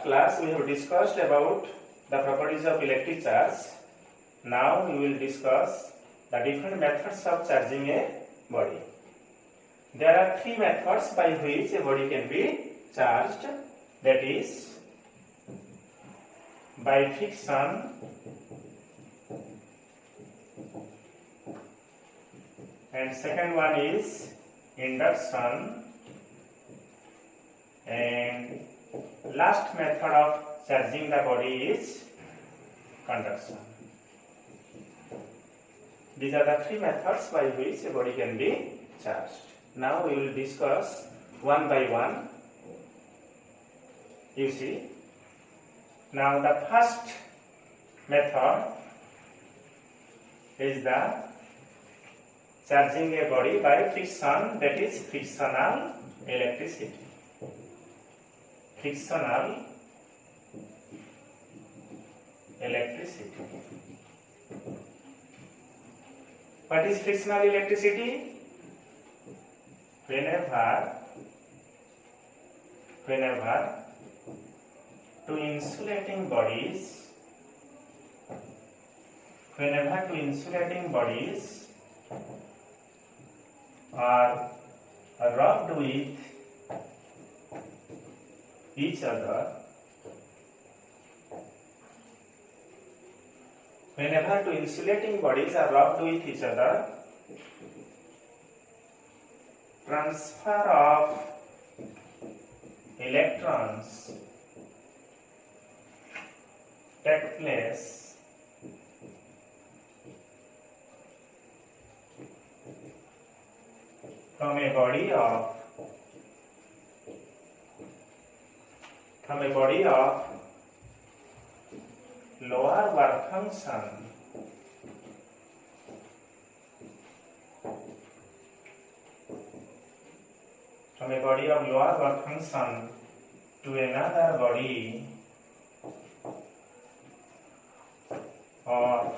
class we have discussed about the properties of electric charge. Now we will discuss the different methods of charging a body. There are three methods by which a body can be charged, that is by friction, and second one is induction, and last method of charging the body is conduction. These are the three methods by which a body can be charged. Now we will discuss one by one. You see, now the first method is the charging a body by friction, that is frictional electricity. Frictional electricity. What is frictional electricity? Whenever two insulating bodies are rubbed with each other, whenever two insulating bodies are rubbed with each other, transfer of electrons take place from a body of lower work function to another body of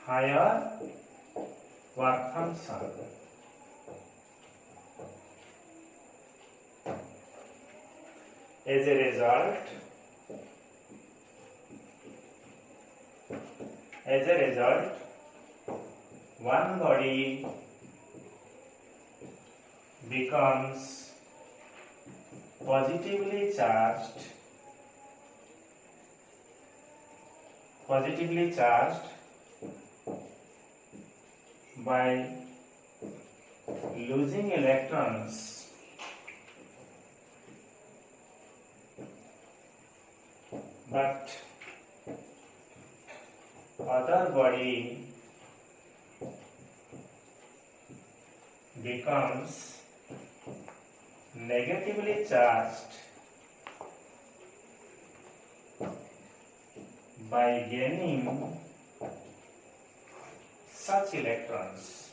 higher work function. As a result, one body becomes positively charged by losing electrons but other body becomes negatively charged by gaining such electrons.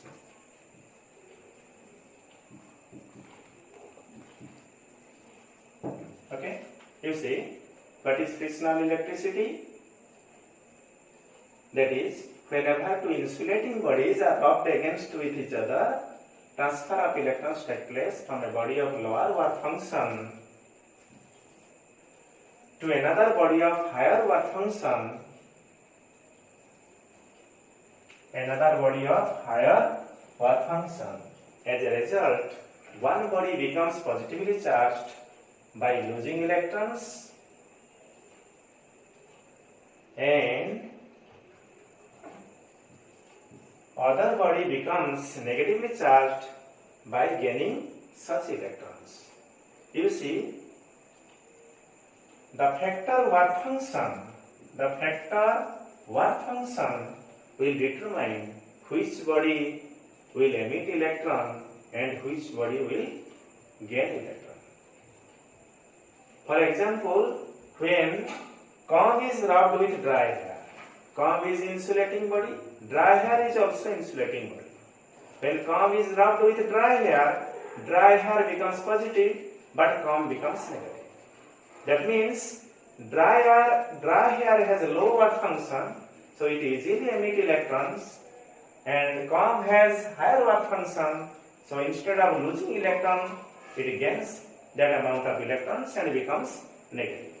Okay, you see, what is frictional electricity? That is, whenever two insulating bodies are rubbed against with each other, transfer of electrons take place from a body of lower work function to another body of higher work function. As a result, one body becomes positively charged by losing electrons and other body becomes negatively charged by gaining such electrons. You see, the factor work function will determine which body will emit electron and which body will gain electron. For example, when comb is rubbed with dry hair, comb is insulating body, dry hair is also insulating body. When comb is rubbed with dry hair becomes positive, but comb becomes negative. That means dry hair has a low work function, so it easily emits electrons, and comb has higher work function, so instead of losing electron, it gains that amount of electrons and becomes negative.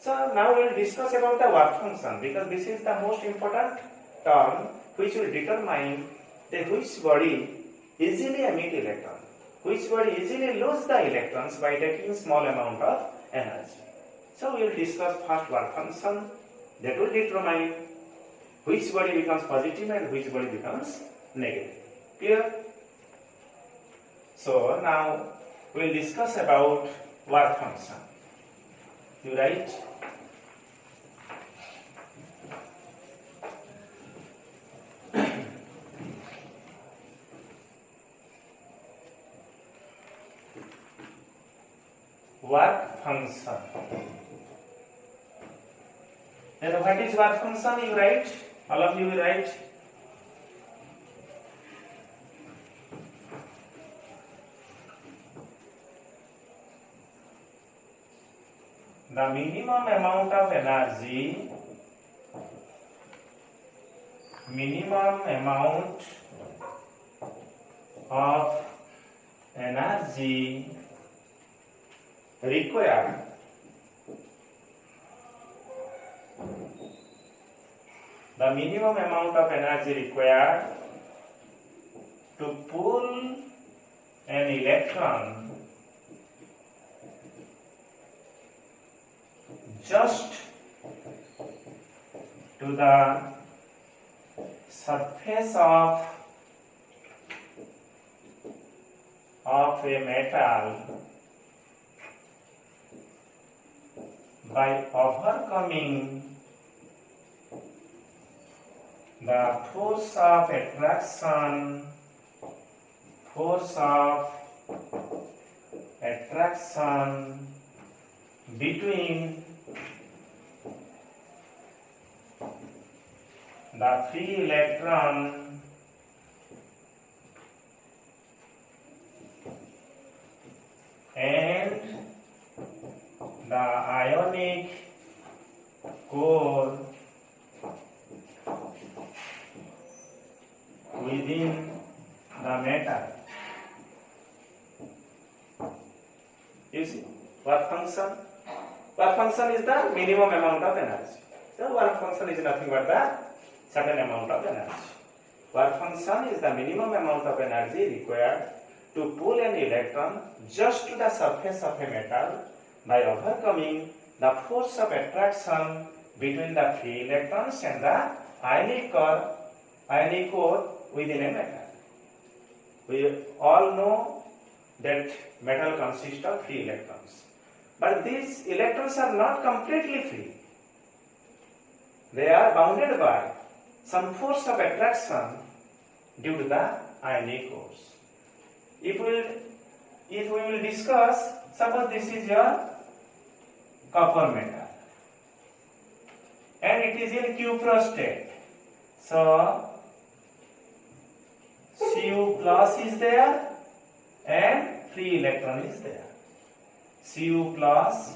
So now we will discuss about the work function, because this is the most important term which will determine that which body easily emit electron, which body easily lose the electrons by taking small amount of energy. So we will discuss first work function that will determine which body becomes positive and which body becomes negative. Clear? So now we will discuss about work function. You write work function. Then what is work function? You write, all of you will write. The minimum amount of energy, required to pull an electron just to the surface of a metal by overcoming the force of attraction between the free electron and the ionic core within the metal. You see, work function? Work function is the minimum amount of energy. So work function is nothing but the certain amount of energy. Work function is the minimum amount of energy required to pull an electron just to the surface of a metal by overcoming the force of attraction between the free electrons and the ionic core within a metal. We all know that metal consists of free electrons. But these electrons are not completely free. They are bounded by some force of attraction due to the ionic cores. If we will discuss, suppose this is your copper metal and it is in cuprous state. So Cu plus is there and free electron is there. Cu plus,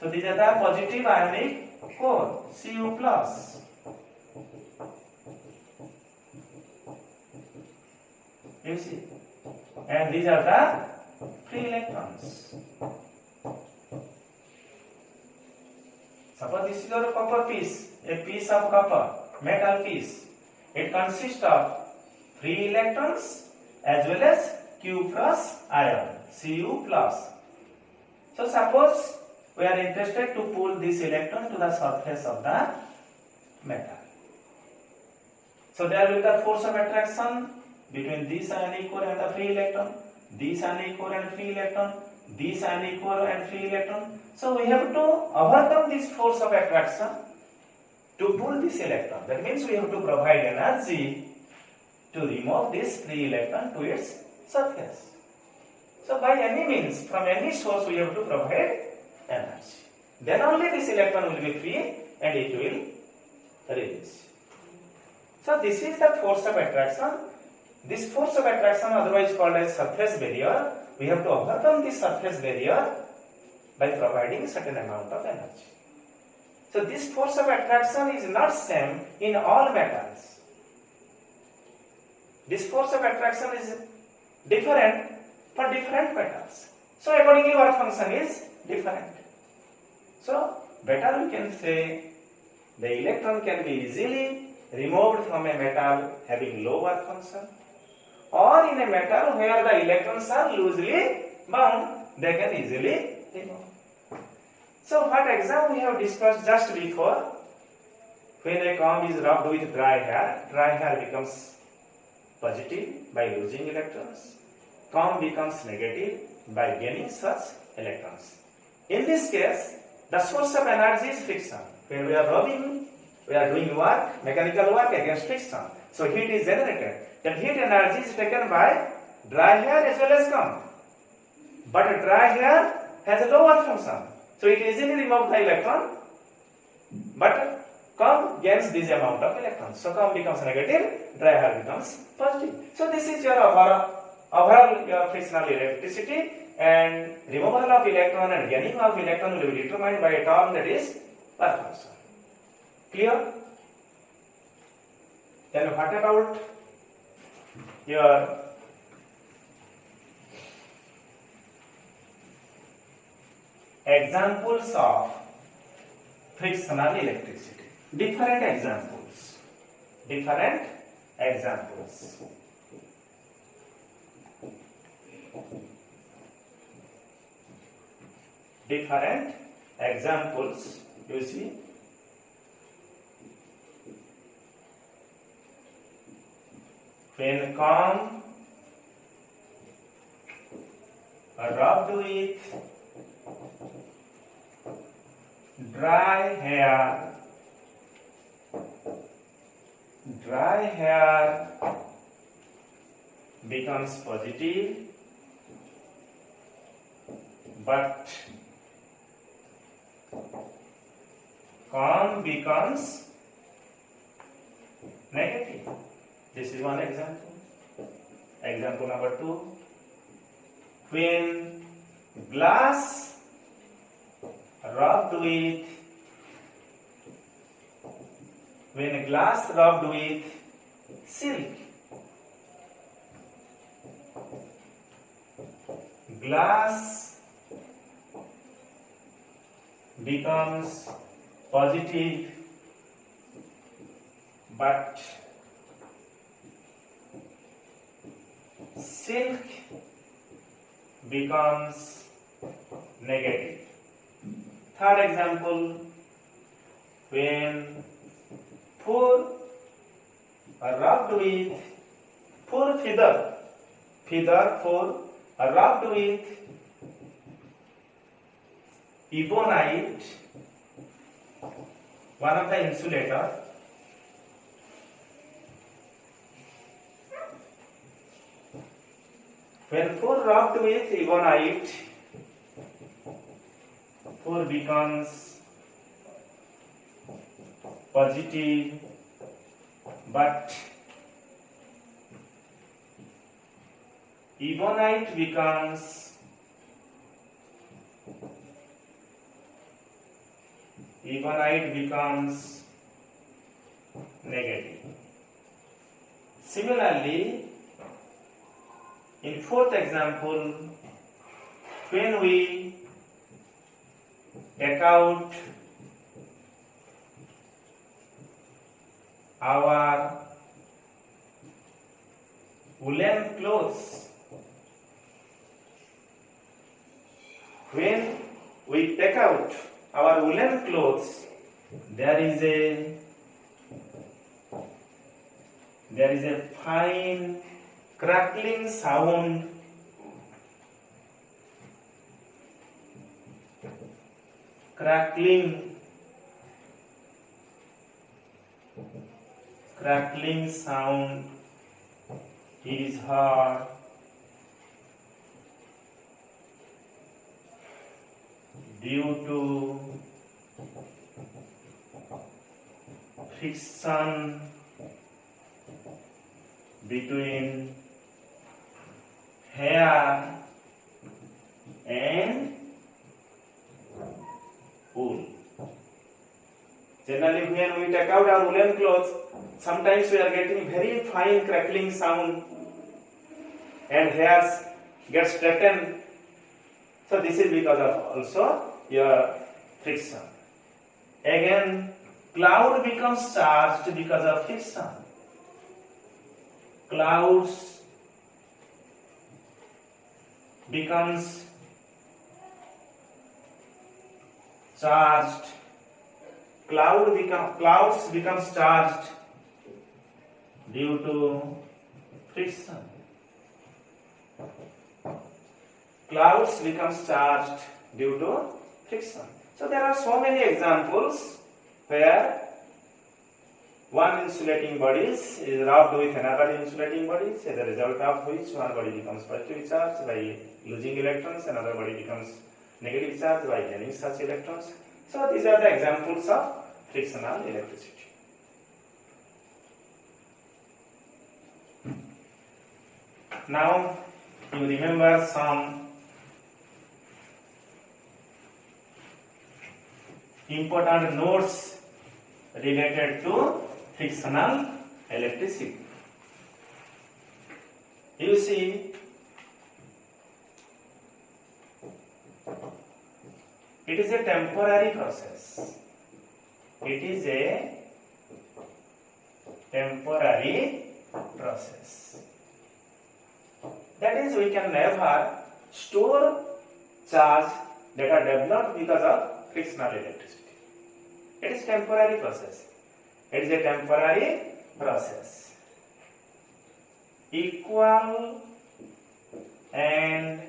so these are the positive ionic core, Cu plus. You see, and these are the free electrons. Suppose this is your copper piece, a piece of copper, metal piece. It consists of free electrons as well as cuprous ion, Cu plus. So suppose we are interested to pull this electron to the surface of the metal. So there will be the force of attraction between this ionic core and the free electron, this ionic core and free electron, this ionic core and free electron. So we have to overcome this force of attraction to pull this electron. That means we have to provide energy to remove this free electron to its surface. So by any means, from any source, we have to provide energy. Then only this electron will be free and it will release. So this is the force of attraction. This force of attraction, otherwise called as surface barrier, we have to overcome this surface barrier by providing certain amount of energy. So this force of attraction is not same in all metals. This force of attraction is different for different metals. So accordingly, work function is different. So better we can say the electron can be easily removed from a metal having low work function, or in a metal where the electrons are loosely bound, they can easily remove. So what example we have discussed just before, when a comb is rubbed with dry hair becomes positive by losing electrons, comb becomes negative by gaining such electrons. In this case, the source of energy is friction. When we are rubbing, we are doing work, mechanical work against friction. So heat is generated. That heat energy is taken by dry hair as well as comb. But dry hair has a lower function. So it easily removes the electron. But comb gains this amount of electrons. So comb becomes negative, dry hair becomes positive. So this is your overall your frictional electricity, and removal of electron and gaining of electron will be determined by a term that is work function. Clear? Then what about your examples of frictional electricity? Different examples. Different examples. Different examples, you see. When comb rubbed with dry hair becomes positive, but comb becomes negative. This is one example. Example number 2. When glass rubbed with silk, glass becomes positive, but silk becomes negative. Third example, when feather rubbed with ebonite, one of the insulator, when feather rubbed with ebonite, feather becomes positive, but ebonite becomes negative. Similarly, in fourth example, when we take out our woolen clothes, when we take out our woolen clothes, there is a fine crackling sound, crackling sound is heard due to friction between hair and wool. Generally, when we take out our woolen clothes, sometimes we are getting very fine crackling sound and hairs get straightened. So this is because of also your friction. Again, cloud becomes charged because of friction. Clouds becomes charged. Clouds becomes charged due to friction. Clouds becomes charged due to friction. So there are so many examples where one insulating body is rubbed with another insulating body, as a result of which one body becomes positively charged by losing electrons, another body becomes negatively charged by gaining such electrons. So these are the examples of frictional electricity. Now you remember some important notes related to frictional electricity. You see, it is a temporary process. It is a temporary process. That is, we can never store charge that are developed because of frictional electricity. It is temporary process. It is a temporary process. Equal and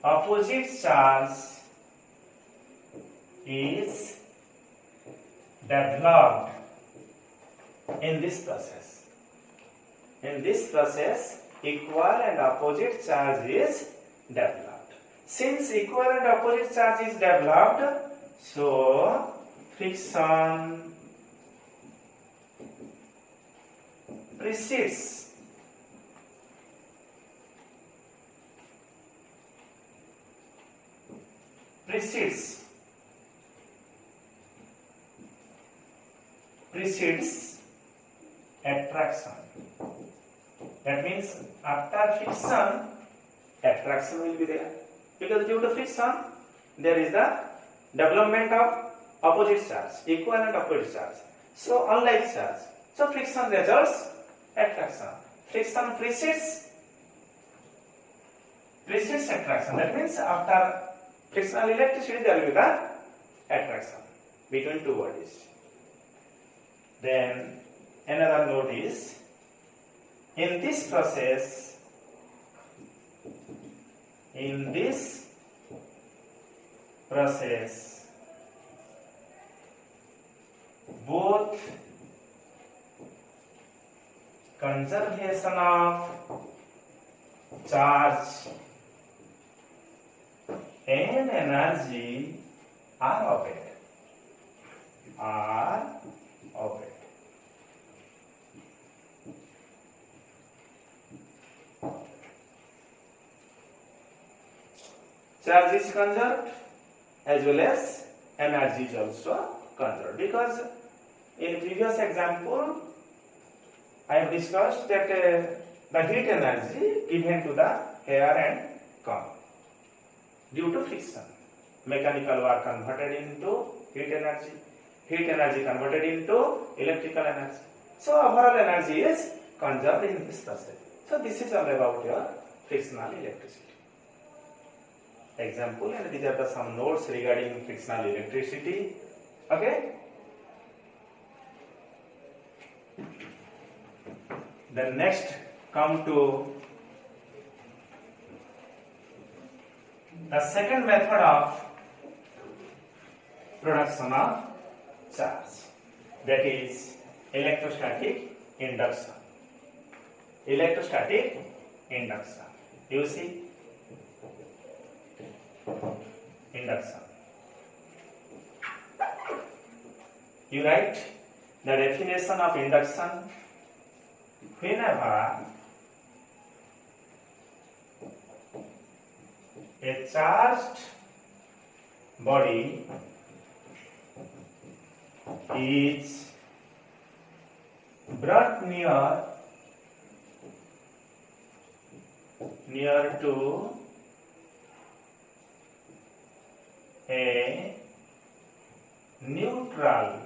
opposite charge is developed in this process. In this process, equal and opposite charge is developed. Since equal and opposite charge is developed, so friction precedes attraction. That means after friction, attraction will be there. Because due to friction, there is the development of opposite charge, equal and opposite charge. So unlike charge. So friction results attraction. Friction precedes attraction. That means after frictional electricity, there will be the attraction between two bodies. Then another note is, in this process, both conservation of charge and energy are obeyed. Charge is conserved as well as energy is also conserved, because in previous example I have discussed that the heat energy given to the air and comb due to friction, mechanical work converted into heat energy converted into electrical energy. So overall energy is conserved in this process. So this is all about your frictional electricity. Example, and these are the some notes regarding frictional electricity. Okay. Then next come to the second method of production of charge, that is electrostatic induction. Electrostatic induction. You see, induction. You write the definition of induction. Whenever a charged body is brought near to a neutral.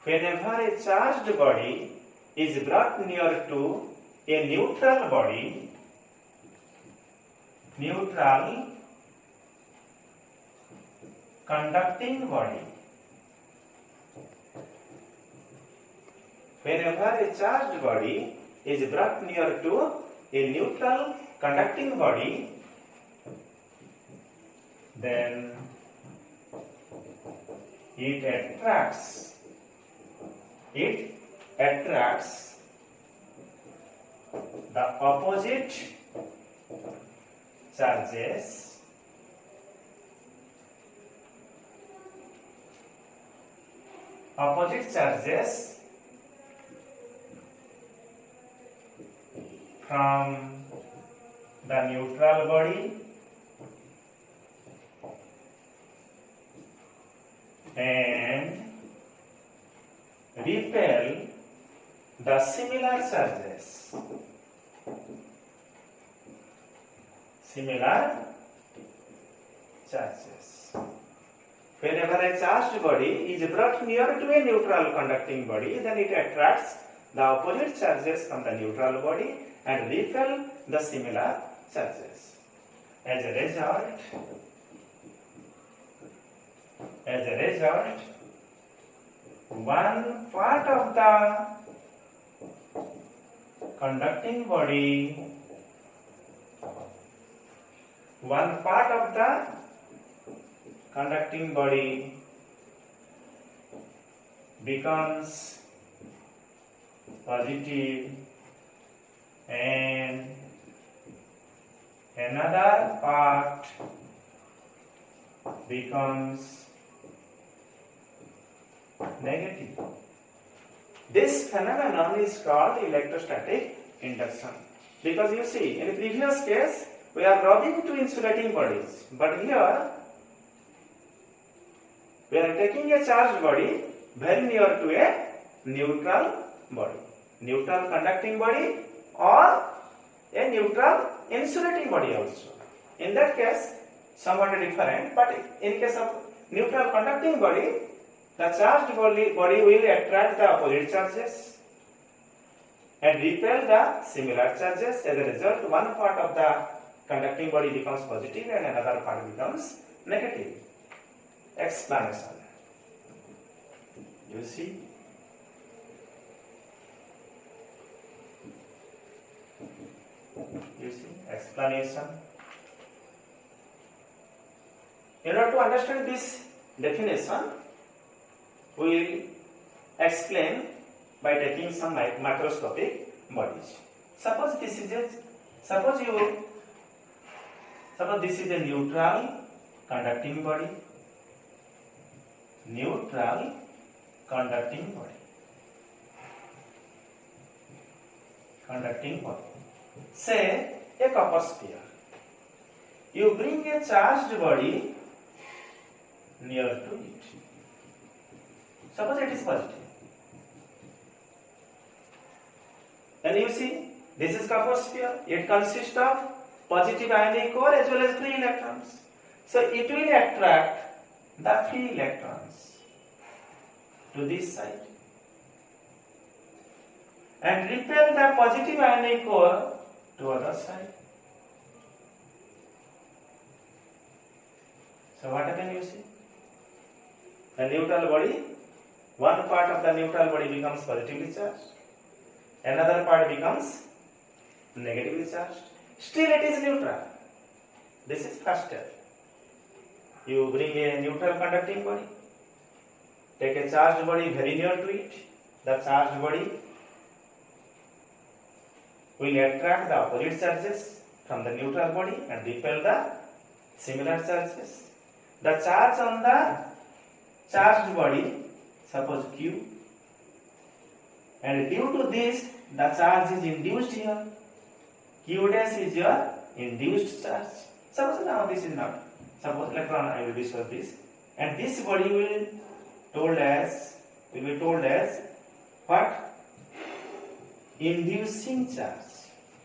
Whenever a charged body is brought near to a neutral body, neutral conducting body. Whenever a charged body is brought near to a neutral conducting body, then it attracts the opposite charges from the neutral body and repel the similar charges. Whenever a charged body is brought near to a neutral conducting body, then it attracts the opposite charges from the neutral body and repel the similar charges. As a result, one part of the conducting body becomes positive and another part becomes negative. This phenomenon is called electrostatic induction. Because you see, in the previous case, we are rubbing two insulating bodies, but here we are taking a charged body very near to a neutral body, neutral conducting body or a neutral insulating body also. In that case, somewhat different, but in case of neutral conducting body, the charged body will attract the opposite charges and repel the similar charges. As a result, one part of the conducting body becomes positive and another part becomes negative. Explanation. You see? Explanation. In order to understand this definition, we will explain by taking some macroscopic bodies. Suppose this is a neutral conducting body. Say a copper sphere. You bring a charged body near to it. Suppose it is positive. And you see, this is copper sphere. It consists of positive ionic core as well as free electrons. So it will attract the free electrons to this side and repel the positive ionic core to other side. So what happens, you see? The neutral body, one part of the neutral body becomes positively charged, another part becomes negatively charged. Still it is neutral. This is first step. You bring a neutral conducting body, take a charged body very near to it. The charged body will attract the opposite charges from the neutral body and repel the similar charges. The charge on the charged body, suppose Q, and due to this the charge is induced here. Q dash is your induced charge. Suppose now this is not. Suppose later on I will discuss this. And this body will be told as what? Inducing charge.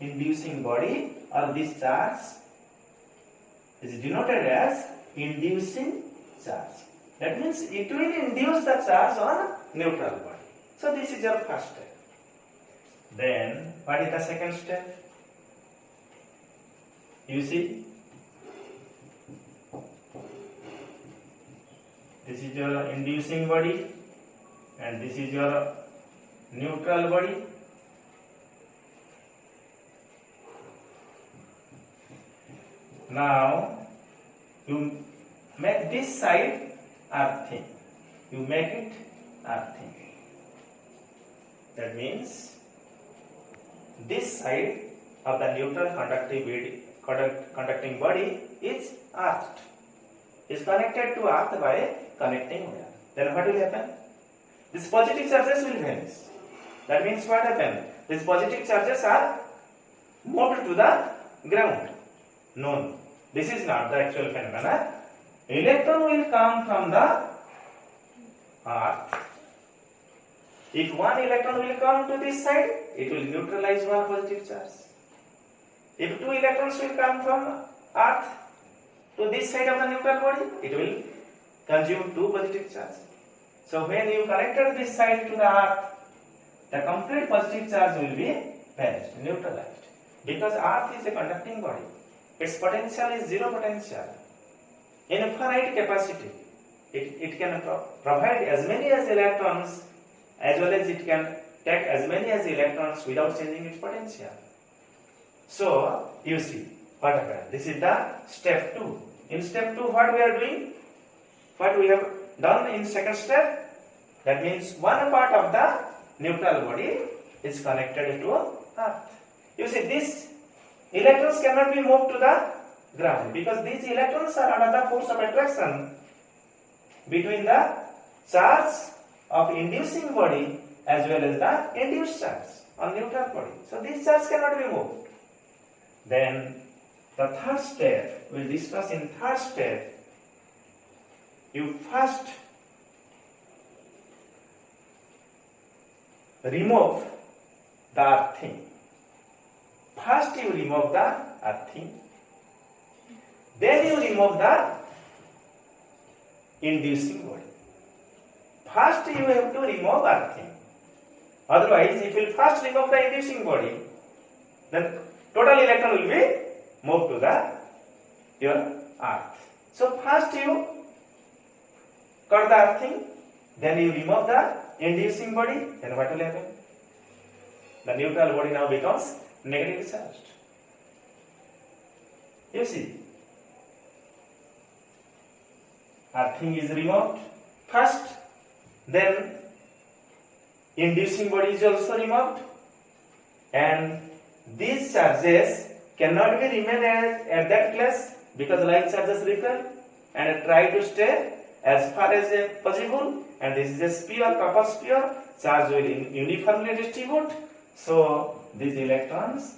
Inducing body or this charge is denoted as inducing charge. That means it will induce the charge on neutral body. So this is your first step. Then what is the second step? You see, this is your inducing body and this is your neutral body. Now you make this side earthing. You make it earthing. That means this side of the neutral conducting body is earthed. Is connected to earth by connecting wire. Then what will happen? These positive charges will vanish. That means what happened? These positive charges are moved to the ground. No, this is not the actual phenomena. Electron will come from the earth. If one electron will come to this side, it will neutralize one positive charge. If two electrons will come from earth to this side of the neutral body, it will consume two positive charges. So when you connected this side to the earth, the complete positive charge will be vanished, neutralized. Because earth is a conducting body. Its potential is zero potential. Infinite capacity. It can provide as many as electrons as well as it can take as many as electrons without changing its potential. So you see what happened. This is the step 2. In step 2, what we are doing? What we have done in second step? That means one part of the neutral body is connected to earth. You see, these electrons cannot be moved to the ground because these electrons are under the force of attraction between the charge of inducing body as well as the induced charge on neutral body. So these charges cannot be moved. Then the third step, we'll discuss in third step. You first remove the earthing. First you remove the earthing. Then you remove the inducing body. First you have to remove earthing. Otherwise, if you first remove the inducing body, then total electron will be moved to your earth. So first you cut the earthing, then you remove the inducing body, then what will happen? The neutral body now becomes negatively charged. You see, earthing is removed first, then inducing body is also removed, and these charges cannot be remain at that place because like charges repel and try to stay as far as possible, and this is a sphere, copper sphere, charge will uniformly distribute. So these electrons,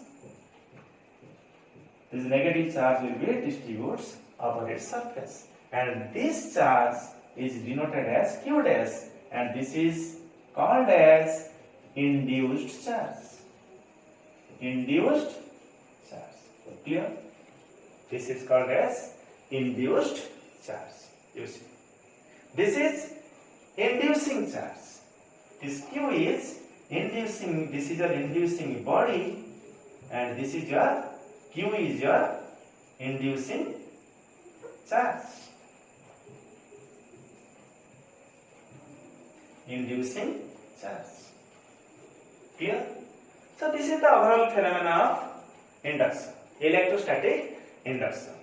this negative charge will be distributed over its surface, and this charge is denoted as Q dash, and this is called as induced charge. Induced charge. Clear? This is called as induced charge. You see, this is inducing charge. This Q is inducing. This is your inducing body, and this is your Q is your inducing charge. Inducing charge. Clear? So this is the overall phenomena of induction, electrostatic induction.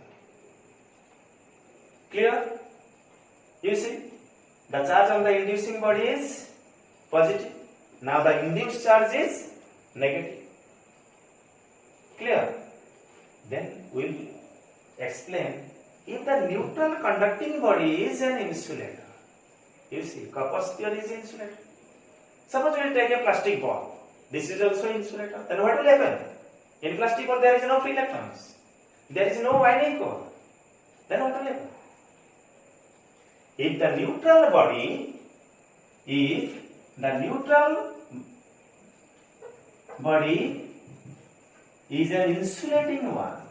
Clear? You see, the charge on the inducing body is positive. Now the induced charge is negative. Clear? Then we will explain if the neutral conducting body is an insulator. You see, copper sphere is insulator. Suppose we will take a plastic ball. This is also insulator. Then what will happen? In plastic ball there is no free electrons. There is no winding core. Then what will happen? If the neutral body is an insulating one,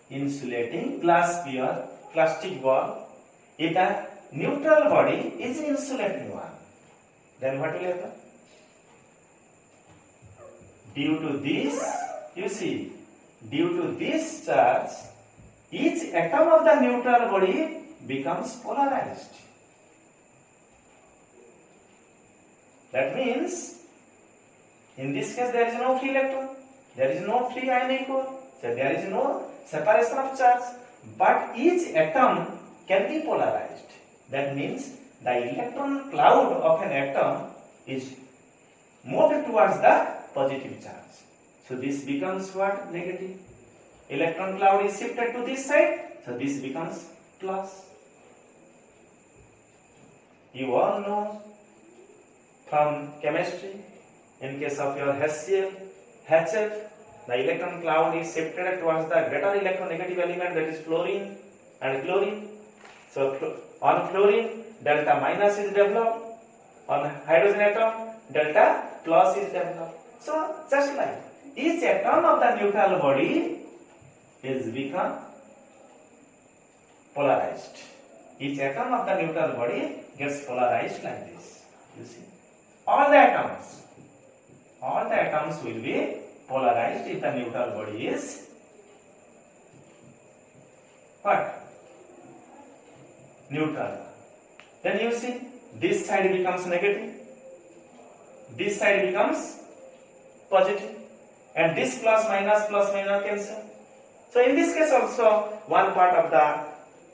insulating glass sphere, plastic ball, If the neutral body is insulating one, then what will happen? Due to this, you see, due to this charge, each atom of the neutral body becomes polarized. That means, in this case, there is no free electron, there is no free ionic core, so there is no separation of charge, but each atom can be polarized. That means the electron cloud of an atom is moved towards the positive charge. So this becomes what? Negative. Electron cloud is shifted to this side, so this becomes plus. You all know from chemistry, in case of your HCl, HF, the electron cloud is shifted towards the greater electronegative element, that is fluorine and chlorine. So on fluorine, delta minus is developed. On hydrogen atom, delta plus is developed. So just like each atom of the neutral body is become polarized. Each atom of the neutral body gets polarized like this. You see, all the atoms will be polarized if the neutral body is what? Neutral. Then you see, this side becomes negative, this side becomes positive, and this plus minus cancel. So in this case also, one part of the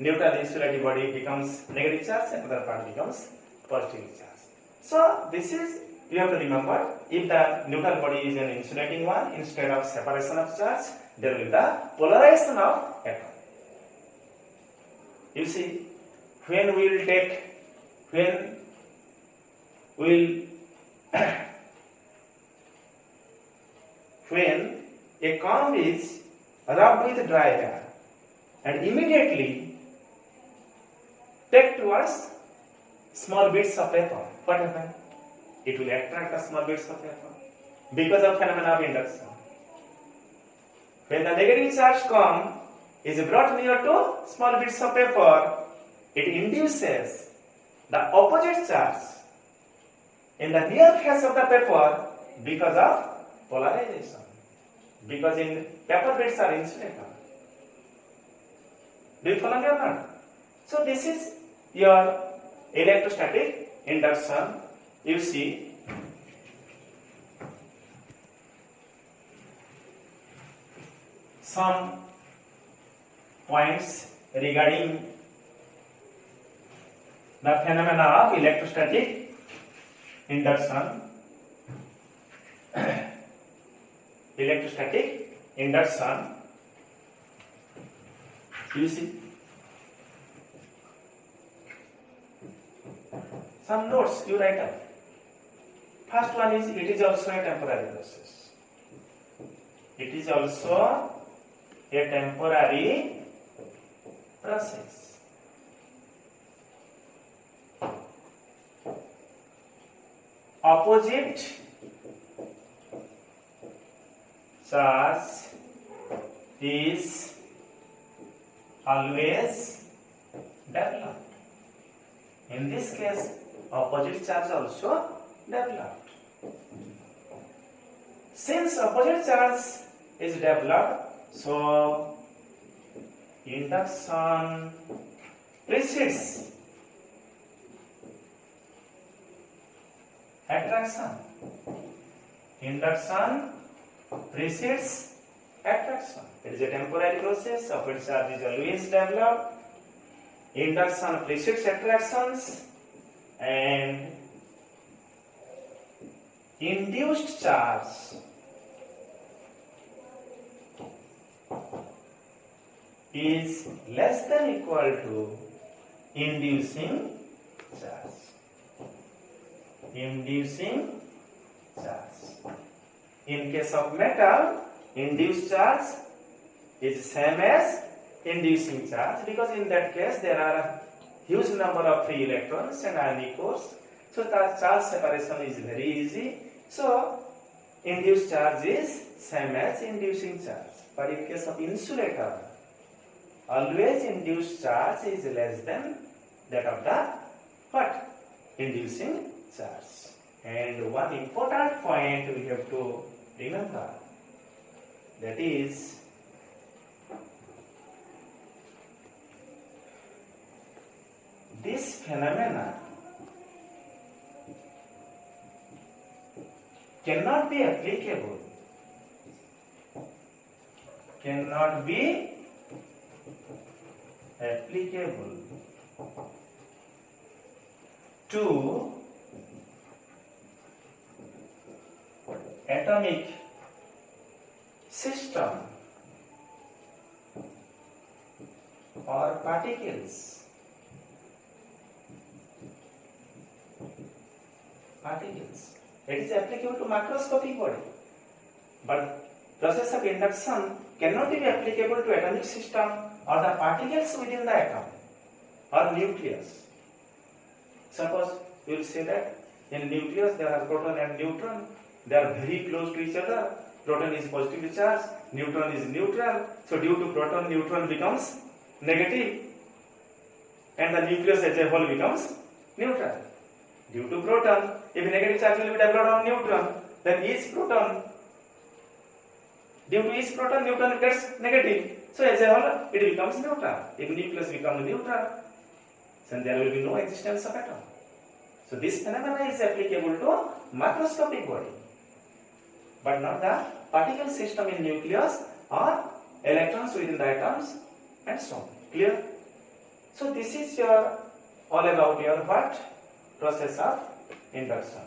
neutral insulating body becomes negative charge, and another part becomes positive charge. So this is, you have to remember, if the neutral body is an insulating one, instead of separation of charge, there will be the polarization of atom. You see, when a comb is rubbed with dry hair and immediately take towards small bits of paper, what happens? It will attract the small bits of paper because of phenomena of induction. When the negative charge comb is brought near to small bits of paper, it induces the opposite charge in the near face of the paper because of polarization. Because in paper bits are insulated. Do you follow me or not? So this is your electrostatic induction. You see, some points regarding the phenomena of electrostatic induction. Electrostatic induction. You see, some notes you write up. First one is, it is also a temporary process. It is also a temporary process. Opposite charge is always developed. In this case, opposite charge also developed. Since opposite charge is developed, so induction precedes attraction. Induction precedes attraction. It is a temporary process. Opposite charge is always developed. Induction precedes attractions, and induced charge is less than equal to inducing charge. Inducing charge. In case of metal, induced charge is same as inducing charge, because in that case there are a huge number of free electrons and ionic cores, so the charge separation is very easy. So induced charge is same as inducing charge. But in case of insulator, always induced charge is less than that of the what? Inducing charge. And one important point we have to remember, that is this phenomena cannot be applicable to atomic system or particles. It is applicable to macroscopic body, but process of induction cannot be applicable to atomic system or the particles within the atom or nucleus. Suppose you will say that in nucleus there are proton and neutron, they are very close to each other. Proton is positively charged, neutron is neutral. So due to proton, neutron becomes negative, and the nucleus as a whole becomes neutral. Due to proton, if negative charge will be developed on neutron, then each proton, due to each proton, neutron gets negative. So as a whole, it becomes neutral. If nucleus becomes neutral, then there will be no existence of atom. So this phenomena is applicable to macroscopic body, but not the particle system in nucleus or electrons within the atoms and so on. Clear? So this is your all about your what? Process of induction.